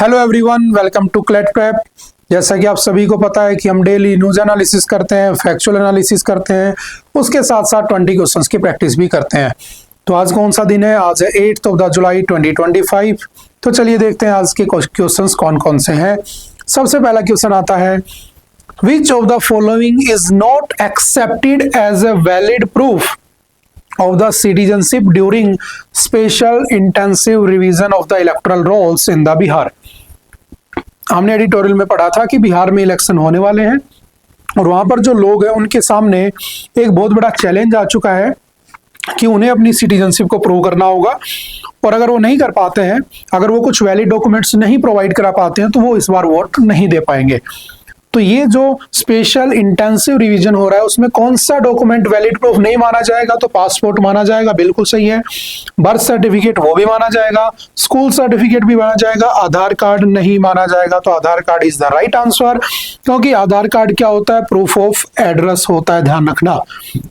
Hello everyone, welcome to CLAT prep. जैसा कि आप सभी को पता है कि हम डेली न्यूज एनालिसिस करते हैं, फैक्चुअल एनालिसिस करते हैं, उसके साथ साथ 20 क्वेश्चंस की प्रैक्टिस भी करते हैं। तो आज कौन सा दिन है? आज है 8 जुलाई 2025। तो चलिए देखते हैं आज के क्वेश्चंस कौन कौन से हैं। सबसे पहला क्वेश्चन आता है, which of the following is not accepted as a valid proof of the citizenship during special intensive revision of the electoral rolls in the Bihar। हमने एडिटोरियल में पढ़ा था कि बिहार में इलेक्शन होने वाले हैं और वहां पर जो लोग हैं उनके सामने एक बहुत बड़ा चैलेंज आ चुका है कि उन्हें अपनी सिटीजनशिप को प्रूव करना होगा, और अगर वो नहीं कर पाते हैं, अगर वो कुछ वैलिड डॉक्यूमेंट्स नहीं प्रोवाइड करा पाते हैं, तो वो इस बार वोट नहीं दे पाएंगे। तो ये जो स्पेशल इंटेंसिव रिवीजन हो रहा है उसमें कौन सा डॉक्यूमेंट वैलिड प्रूफ नहीं माना जाएगा? तो पासपोर्ट माना जाएगा, बिल्कुल सही है। बर्थ सर्टिफिकेट वो भी माना जाएगा, स्कूल सर्टिफिकेट भी माना जाएगा, आधार कार्ड नहीं माना जाएगा। तो Aadhaar card is the right answer, क्योंकि आधार कार्ड क्या होता है? प्रूफ ऑफ एड्रेस होता है। ध्यान रखना,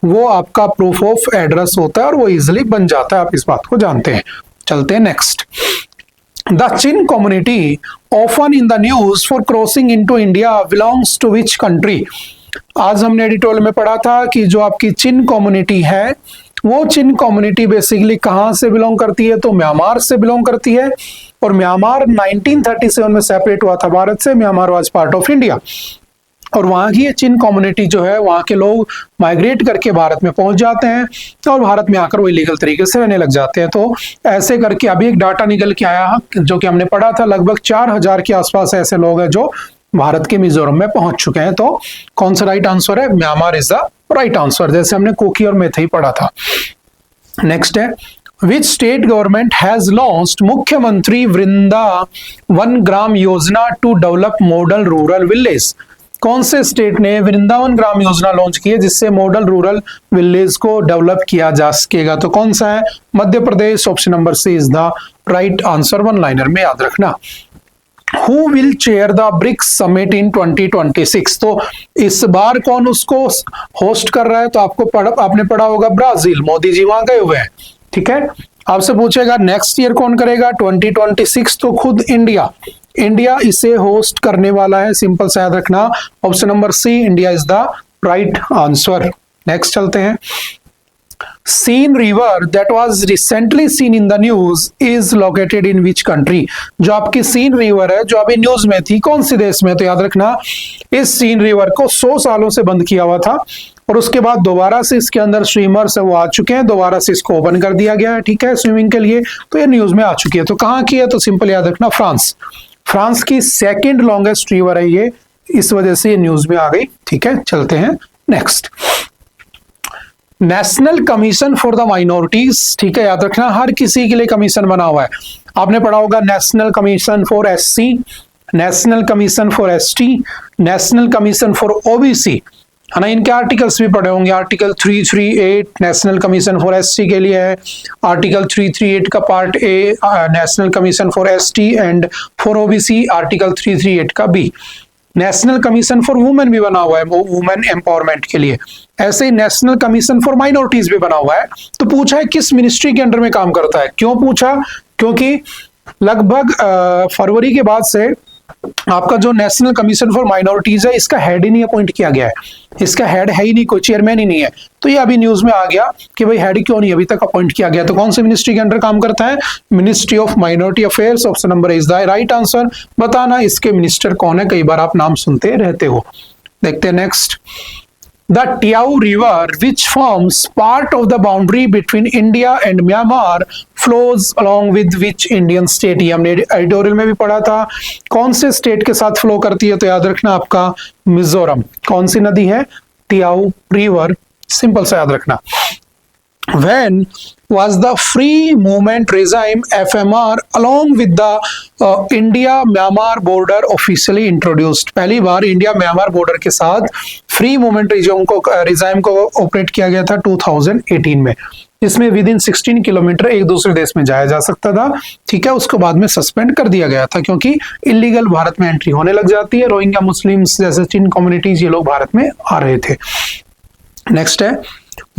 वो आपका प्रूफ ऑफ एड्रेस होता है और वो इजिली बन जाता है, आप इस बात को जानते हैं। चलते हैं next. The Chin community, often in the news for crossing into India, belongs to which country? आज हमने एडिटोरियल में पढ़ा था कि जो आपकी चिन कम्युनिटी है, वो चिन कम्युनिटी बेसिकली कहाँ से बिलोंग करती है? तो म्यांमार से बिलोंग करती है, और म्यांमार 1937 में सेपरेट हुआ था भारत से। Myanmar was part of India, और वहां की चिन कम्युनिटी जो है, वहां के लोग माइग्रेट करके भारत में पहुंच जाते हैं और भारत में आकर वो इलीगल तरीके से रहने लग जाते हैं। तो ऐसे करके अभी एक डाटा निकल के आया जो कि हमने पढ़ा था, लगभग 4000 के आसपास ऐसे लोग हैं जो भारत के मिजोरम में पहुंच चुके हैं। तो कौन सा राइट आंसर है? Myanmar is the right answer, जैसे हमने कुकी और मेथई पढ़ा था। नेक्स्ट है, Which state government has launched मुख्यमंत्री Vrindavan Gram Yojana to develop model rural village? कौन से स्टेट ने वृंदावन ग्राम योजना लॉन्च की है जिससे मॉडल रूरल विलेज को डेवलप किया जा सकेगा? तो कौन सा है? Madhya Pradesh. Option number C is the right answer, one liner में याद रखना। Who will chair the BRICS summit in 2026? तो इस बार कौन उसको होस्ट कर रहा है? तो आपने पढ़ा होगा ब्राजील, मोदी जी वहां गए हुए हैं। ठीक है, आपसे पूछेगा नेक्स्ट ईयर कौन करेगा? 2026 तो खुद इंडिया इसे होस्ट करने वाला है, सिंपल सा याद रखना। Option number C, India is the right answer. Next चलते हैं। Seine river that was recently seen in the news is located in which country? जो आपकी सीन रिवर है जो अभी न्यूज में थी, कौन से देश में? तो याद रखना, इस सीन रिवर को 100 सालों से बंद किया हुआ था, और उसके बाद दोबारा से इसके अंदर स्विमर्स वो आ चुके हैं, दोबारा से इसको ओपन कर दिया गया है। ठीक है, स्विमिंग के लिए। तो ये न्यूज में आ चुकी है। तो कहाँ की है? तो सिंपल याद रखना, फ्रांस की सेकंड लॉन्गेस्ट रिवर है ये, इस वजह से ये न्यूज में आ गई। ठीक है, चलते हैं next. National commission for the minorities, ठीक है, याद रखना, हर किसी के लिए कमीशन बना हुआ है। आपने पढ़ा होगा national commission for SC, national commission for ST, national commission for OBC, है ना। इनके आर्टिकल्स भी पढ़े होंगे। Article 338 national commission for ST के लिए है, आर्टिकल 338 का part A national commission for ST and for OBC article 338 का B. National commission for women भी बना हुआ है, वुमेन एम्पावरमेंट के लिए। ऐसे ही नेशनल कमीशन फॉर माइनॉरिटीज भी बना हुआ है। तो पूछा है किस मिनिस्ट्री के अंडर में काम करता है? क्यों पूछा? क्योंकि लगभग फरवरी के बाद से आपका जो नेशनल कमीशन फॉर माइनॉरिटीज है, इसका हेड ही नहीं अपॉइंट किया गया है। इसका हेड है ही नहीं, कोई चेयरमैन ही नहीं है। तो ये अभी न्यूज में आ गया कि भाई हेड क्यों नहीं अभी तक अपॉइंट किया गया। तो कौन से मिनिस्ट्री के अंडर काम करता है? Ministry of minority affairs. Option number is the right answer. बताना इसके मिनिस्टर कौन है, कई बार आप नाम सुनते रहते हो। देखते हैं next. The Tiao River, which forms part of the boundary between India and Myanmar, flows along with which Indian state? ये हमने एडिटोरियल में भी पढ़ा था। कौन से स्टेट के साथ फ्लो करती है? तो याद रखना आपका मिजोरम। कौन सी नदी है? टियाओ रिवर, सिंपल सा याद रखना। When was the free movement regime FMR along with the India-Myanmar border officially introduced? पहली बार इंडिया म्यांमार बॉर्डर के साथ फ्री मूवमेंट रिजाइम को ऑपरेट किया गया था 2018 में। इसमें विद इन 16 किलोमीटर एक दूसरे देश में जाया जा सकता था। ठीक है, उसके बाद में सस्पेंड कर दिया गया था क्योंकि इलीगल भारत में एंट्री होने लग जाती है। रोहिंग्या मुस्लिम्स जैसे चिन कम्युनिटीज, ये लोग भारत में आ रहे थे। नेक्स्ट है,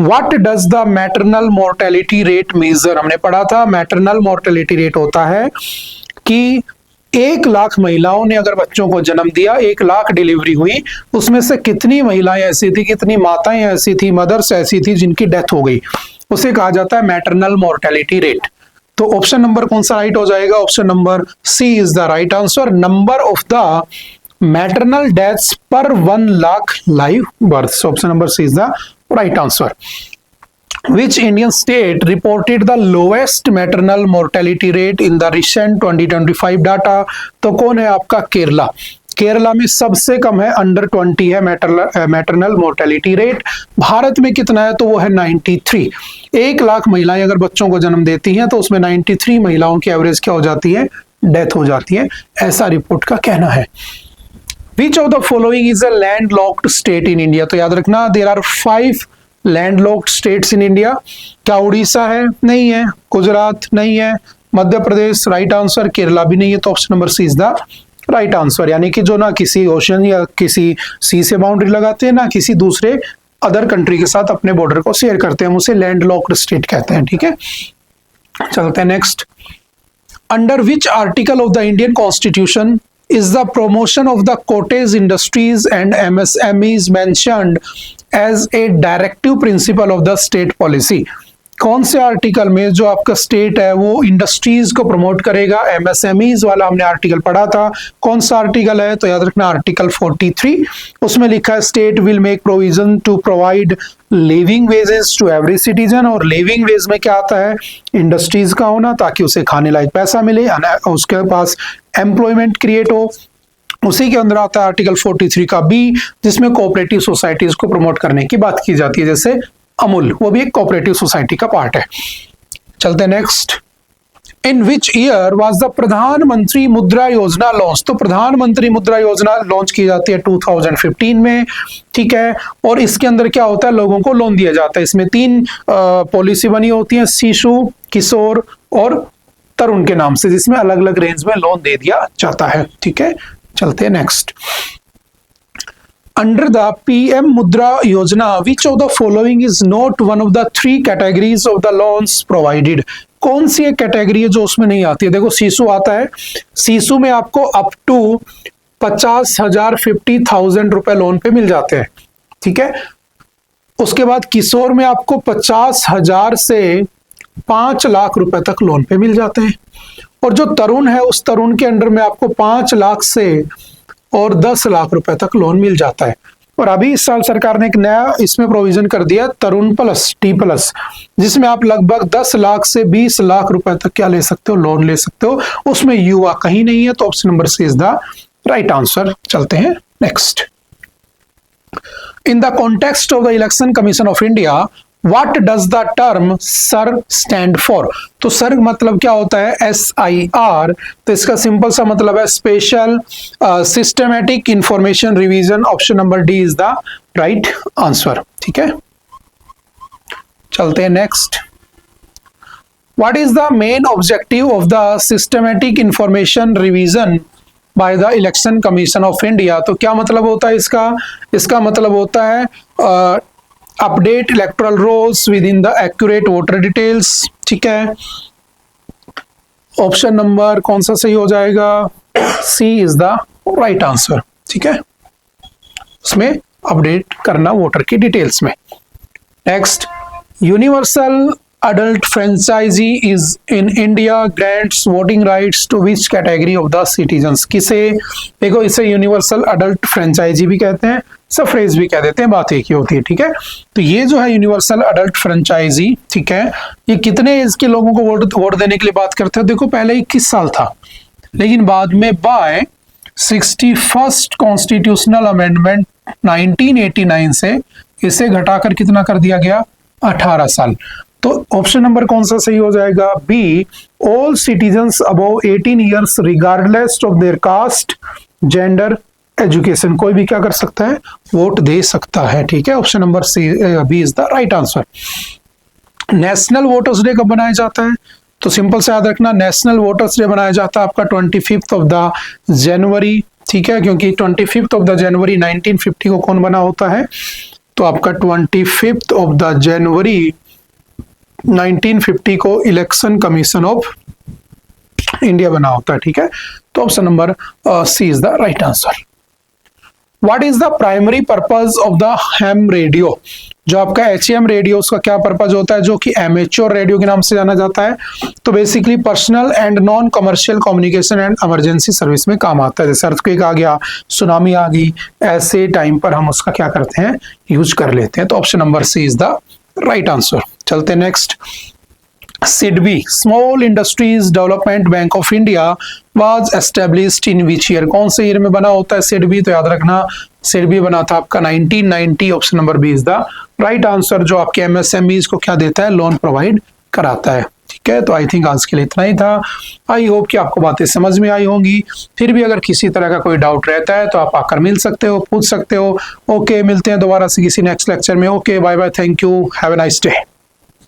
What does the maternal mortality rate measure? हमने पढ़ा था मैटरनल मोर्टेलिटी रेट होता है कि 1 लाख महिलाओं ने अगर बच्चों को जन्म दिया, 1 लाख डिलीवरी हुई, उसमें से कितनी महिलाएं ऐसी थी, कितनी माताएं ऐसी थी, मदर्स ऐसी थी जिनकी डेथ हो गई, उसे कहा जाता है मैटरनल मोर्टेलिटी रेट। तो ऑप्शन नंबर कौन सा राइट हो जाएगा? Option number C is the right answer. Number of the maternal deaths per 1 lakh live birth. Option number C is the right answer. Which Indian state reported the lowest maternal mortality rate in the recent 2025 data? तो कौन है आपका? केरला। केरला में सबसे कम है, under 20 है maternal mortality rate. Bharat में कितना है? तो वो है 93। 1 लाख महिलाएं अगर बच्चों को जन्म देती हैं तो उसमें 93 महिलाओं की एवरेज क्या हो जाती है? डेथ हो जाती है, ऐसा रिपोर्ट का कहना है। Which of the following is a landlocked state in India? तो याद रखना, there are 5 landlocked states in India. क्या उड़ीसा है? नहीं है। गुजरात नहीं है। Madhya Pradesh right answer. केरला भी नहीं है। तो option number C is the right answer. यानी कि जो ना किसी ओशन या किसी सी से बाउंड्री लगाते हैं, ना किसी दूसरे अदर कंट्री के साथ अपने बॉर्डर को शेयर करते हैं, हम उसे लैंडलॉक्ड स्टेट कहते हैं। ठीक है, चलते हैं next. Under which article of the Indian constitution is the promotion of the cottage industries and MSMEs mentioned as a directive principle of the state policy? कौन से आर्टिकल में जो आपका स्टेट है वो इंडस्ट्रीज को प्रमोट करेगा? MSMEs वाला हमने आर्टिकल पढ़ा था। कौन सा आर्टिकल है? तो याद रखना आर्टिकल 43। उसमें लिखा है state will make provision to provide living wages to every citizen. और लिविंग वेज में क्या आता है? इंडस्ट्रीज का होना, ताकि उसे खाने लायक पैसा मिले, उसके पास एम्प्लॉयमेंट क्रिएट हो। उसी के अंदर आता है आर्टिकल 43 का बी, जिसमें कोऑपरेटिव सोसाइटीज को प्रमोट करने की बात की जाती है, जैसे अमूल, वो भी एक कोऑपरेटिव सोसाइटी का पार्ट है। चलते next. In which year was the प्रधानमंत्री मुद्रा योजना लॉन्च? तो प्रधानमंत्री मुद्रा योजना लॉन्च की जाती है 2015 में। ठीक है, और इसके अंदर क्या होता है? लोगों को लोन दिया जाता है। इसमें 3 पॉलिसी बनी होती है, शिशु, किशोर और तरुण के नाम से, जिसमें अलग अलग रेंज में लोन दे दिया जाता है। ठीक है, चलते हैं next. Under the PM Mudra Yojana, which of the following is not one of the 3 categories of the loans provided? कौन सी एक कैटेगरी है जो उसमें नहीं आती है? देखो, शिशु आता है। शिशु में आपको अप टू 50,000 50,000 रुपए लोन पे मिल जाते हैं। ठीक है, उसके बाद किशोर में आपको 50,000 से 5 लाख रुपए तक लोन पे मिल जाते हैं। और जो तरुण है, उस तरुण के अंडर में आपको 5 लाख से और 10 लाख रुपए तक लोन मिल जाता है। और अभी इस साल सरकार ने एक नया इसमें प्रोविजन कर दिया, तरुण प्लस, T+, जिसमें आप लगभग 10 लाख से 20 लाख रुपए तक क्या ले सकते हो? लोन ले सकते हो। उसमें युवा कहीं नहीं है, तो option number C is the right answer. चलते हैं next. In the context of the election commission of India, What does the term SIR stand for? तो SIR मतलब क्या होता है? SIR। तो इसका सिंपल सा मतलब है special systematic information revision. Option number D is the right answer. ठीक है, चलते हैं next. What is the main objective of the systematic information revision by the Election Commission of India? तो क्या मतलब होता है इसका? इसका मतलब होता है update electoral rolls within the accurate voter details. ठीक है, ऑप्शन नंबर कौन सा सही हो जाएगा? C is the right answer. ठीक है, उसमें अपडेट करना वोटर की डिटेल्स में। Next, universal adult franchisee is in India grants voting rights to which category of the citizens? किसे? देखो, इसे यूनिवर्सल अडल्ट फ्रेंचाइजी भी कहते हैं, सफरेज भी कह देते हैं, बात एक ही होती है। ठीक है, तो ये जो है यूनिवर्सल अडल्ट फ्रेंचाइजी, ठीक है, ये कितने एज के लोगों को वोट देने के लिए बात करते हैं? देखो, पहले 21 साल था, लेकिन बाद में बाय 61st कॉन्स्टिट्यूशनल अमेंडमेंट 1989 से इसे घटाकर कितना कर दिया गया? 18 साल। तो ऑप्शन नंबर कौन सा सही हो जाएगा? B, all citizens above 18 years regardless of their caste, gender, education, कोई भी क्या कर सकता है? वोट दे सकता है। ठीक है, option number C, B is the right answer. National voters day कब बनाया जाता है? तो सिंपल से याद रखना, नेशनल वोटर्स डे बनाया जाता है आपका 25 ऑफ द जनवरी। ठीक है, क्योंकि 25 ऑफ द जनवरी 1950 को कौन बना होता है? तो आपका 25 ऑफ द जनवरी 1950 को इलेक्शन कमीशन ऑफ इंडिया बना होता है, ठीक है। तो option number C is the right answer. What is the primary purpose of the ham radio? जो आपका HM रेडियो, उसका क्या पर्पज होता है, जो कि एमेच्योर रेडियो के नाम से जाना जाता है? तो basically personal and non commercial communication and emergency service में काम आता है। जैसे अर्थक्वेक आ गया, सुनामी आ गई, ऐसे टाइम पर हम उसका क्या करते हैं, यूज कर लेते हैं। तो option number C is the right answer. चलते next. SIDBI, small industries development bank of India, was established in which year? कौन से ईयर में बना होता है SIDBI? तो याद रखना SIDBI बना था आपका 1990। Option number B is the right answer, जो आपके MSMEs को क्या देता है, लोन प्रोवाइड कराता है, ठीक है। तो आई थिंक आज के लिए इतना ही था। आई होप कि आपको बातें समझ में आई होंगी। फिर भी अगर किसी तरह का कोई डाउट रहता है तो आप आकर मिल सकते हो, पूछ सकते हो। ओके, मिलते हैं दोबारा से किसी नेक्स्ट लेक्चर में। Okay, bye bye, thank you, have a nice day.